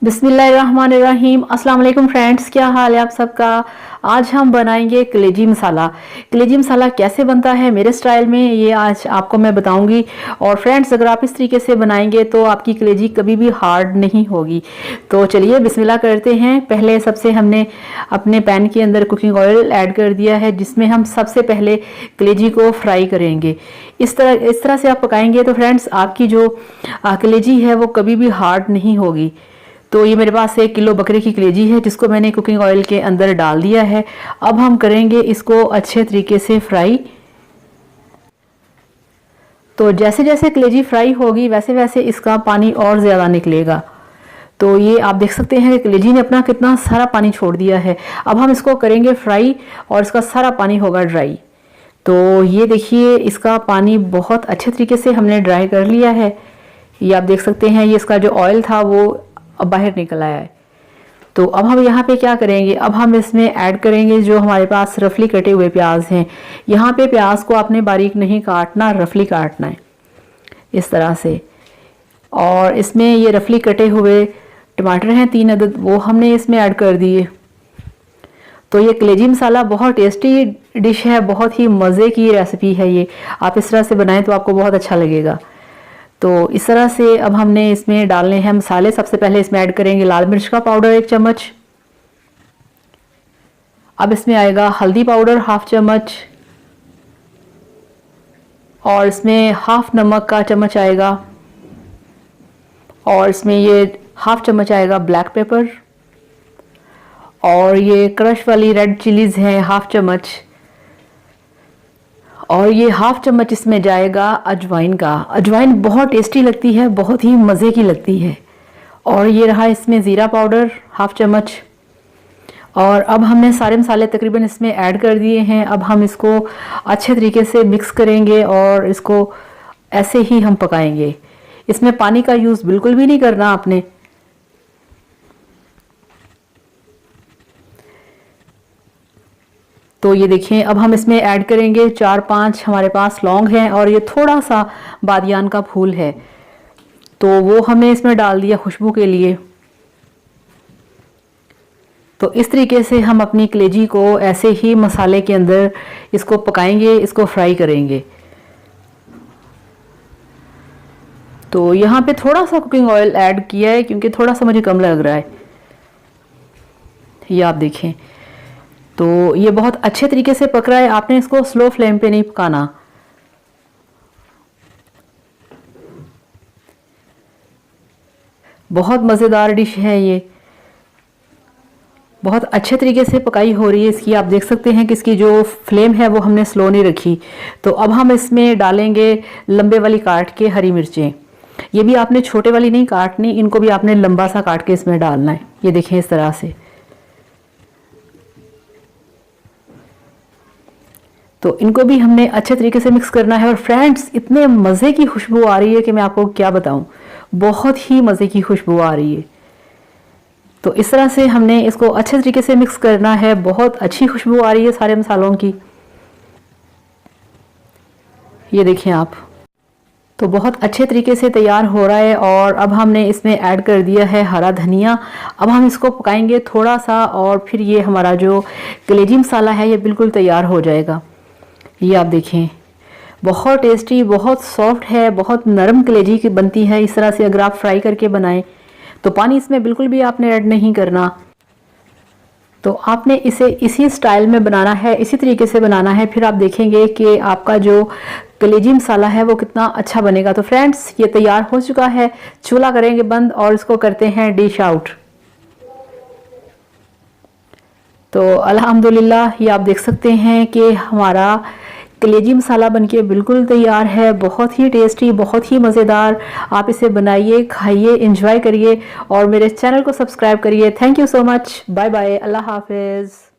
बिस्मिल्लाहिर्रहमानिर्रहीम। अस्सलाम वालेकुम फ्रेंड्स, क्या हाल है आप सबका। आज हम बनाएंगे कलेजी मसाला। कलेजी मसाला कैसे बनता है मेरे स्टाइल में, ये आज आपको मैं बताऊंगी। और फ्रेंड्स, अगर आप इस तरीके से बनाएंगे तो आपकी कलेजी कभी भी हार्ड नहीं होगी। तो चलिए बिस्मिल्लाह करते हैं। पहले सबसे हमने अपने पैन के अंदर कुकिंग ऑयल ऐड कर दिया है, जिसमें हम सबसे पहले कलेजी को फ्राई करेंगे। इस तरह से आप पकाएंगे तो फ्रेंड्स आपकी जो कलेजी है वो कभी भी हार्ड नहीं होगी। तो ये मेरे पास 1 किलो बकरे की कलेजी है, जिसको मैंने कुकिंग ऑयल के अंदर डाल दिया है। अब हम करेंगे इसको अच्छे तरीके से फ्राई। तो जैसे जैसे कलेजी फ्राई होगी वैसे वैसे इसका पानी और ज़्यादा निकलेगा। तो ये आप देख सकते हैं कि कलेजी ने अपना कितना सारा पानी छोड़ दिया है। अब हम इसको करेंगे फ्राई और इसका सारा पानी होगा ड्राई। तो ये देखिए, इसका पानी बहुत अच्छे तरीके से हमने ड्राई कर लिया है। ये आप देख सकते हैं, ये इसका जो ऑयल था वो अब बाहर निकल आया है। तो अब हम यहाँ पे क्या करेंगे, अब हम इसमें ऐड करेंगे जो हमारे पास रफली कटे हुए प्याज हैं। यहाँ पे प्याज को आपने बारीक नहीं काटना, रफली काटना है इस तरह से। और इसमें ये रफली कटे हुए टमाटर हैं 3 अदद, वो हमने इसमें ऐड कर दिए। तो ये कलेजी मसाला बहुत टेस्टी डिश है, बहुत ही मज़े की रेसिपी है ये। आप इस तरह से बनाएं तो आपको बहुत अच्छा लगेगा। तो इस तरह से अब हमने इसमें डालने हैं मसाले। सबसे पहले इसमें ऐड करेंगे लाल मिर्च का पाउडर 1 चम्मच। अब इसमें आएगा हल्दी पाउडर 1/2 चम्मच। और इसमें 1/2 नमक का चम्मच आएगा। और इसमें ये 1/2 चम्मच आएगा ब्लैक पेपर। और ये क्रश वाली रेड चिलीज़ हैं 1/2 चम्मच। और ये 1/2 चम्मच इसमें जाएगा अजवाइन का। अजवाइन बहुत टेस्टी लगती है, बहुत ही मज़े की लगती है। और ये रहा इसमें ज़ीरा पाउडर 1/2 चम्मच। और अब हमने सारे मसाले तकरीबन इसमें ऐड कर दिए हैं। अब हम इसको अच्छे तरीके से मिक्स करेंगे और इसको ऐसे ही हम पकाएंगे। इसमें पानी का यूज़ बिल्कुल भी नहीं करना आपने। तो ये देखें, अब हम इसमें ऐड करेंगे 4-5 हमारे पास लौंग हैं और ये थोड़ा सा बादियान का फूल है, तो वो हमने इसमें डाल दिया खुशबू के लिए। तो इस तरीके से हम अपनी कलेजी को ऐसे ही मसाले के अंदर इसको पकाएंगे, इसको फ्राई करेंगे। तो यहाँ पे थोड़ा सा कुकिंग ऑयल ऐड किया है क्योंकि थोड़ा सा मुझे कम लग रहा है। ये आप देखें, तो ये बहुत अच्छे तरीके से पक रहा है। आपने इसको स्लो फ्लेम पे नहीं पकाना। बहुत मज़ेदार डिश है ये, बहुत अच्छे तरीके से पकाई हो रही है इसकी। आप देख सकते हैं कि इसकी जो फ्लेम है वो हमने स्लो नहीं रखी। तो अब हम इसमें डालेंगे लंबे वाली काट के हरी मिर्चें। ये भी आपने छोटे वाली नहीं काटनी, इनको भी आपने लंबा सा काट के इसमें डालना है। ये देखें इस तरह से। तो इनको भी हमने अच्छे तरीके से मिक्स करना है। और फ्रेंड्स, इतने मज़े की खुशबू आ रही है कि मैं आपको क्या बताऊं, बहुत ही मज़े की खुशबू आ रही है। तो इस तरह से हमने इसको अच्छे तरीके से मिक्स करना है। बहुत अच्छी खुशबू आ रही है सारे मसालों की। ये देखें आप, तो बहुत अच्छे तरीके से तैयार हो रहा है। और अब हमने इसमें ऐड कर दिया है हरा धनिया। अब हम इसको पकाएंगे थोड़ा सा और फिर ये हमारा जो कलेजी मसाला है ये बिल्कुल तैयार हो जाएगा। ये आप देखें, बहुत टेस्टी, बहुत सॉफ्ट है, बहुत नरम कलेजी की बनती है। इस तरह से अगर आप फ्राई करके बनाएं तो पानी इसमें बिल्कुल भी आपने ऐड नहीं करना। तो आपने इसे इसी स्टाइल में बनाना है, इसी तरीके से बनाना है। फिर आप देखेंगे कि आपका जो कलेजी मसाला है वो कितना अच्छा बनेगा। तो फ्रेंड्स, ये तैयार हो चुका है। चूल्हा करेंगे बंद और इसको करते हैं डिश आउट। तो अल्हम्दुलिल्लाह, ये आप देख सकते हैं कि हमारा कलेजी मसाला बनके बिल्कुल तैयार है। बहुत ही टेस्टी, बहुत ही मज़ेदार। आप इसे बनाइए, खाइए, एंजॉय करिए और मेरे चैनल को सब्सक्राइब करिए। Thank you so much. Bye bye, अल्लाह हाफिज़।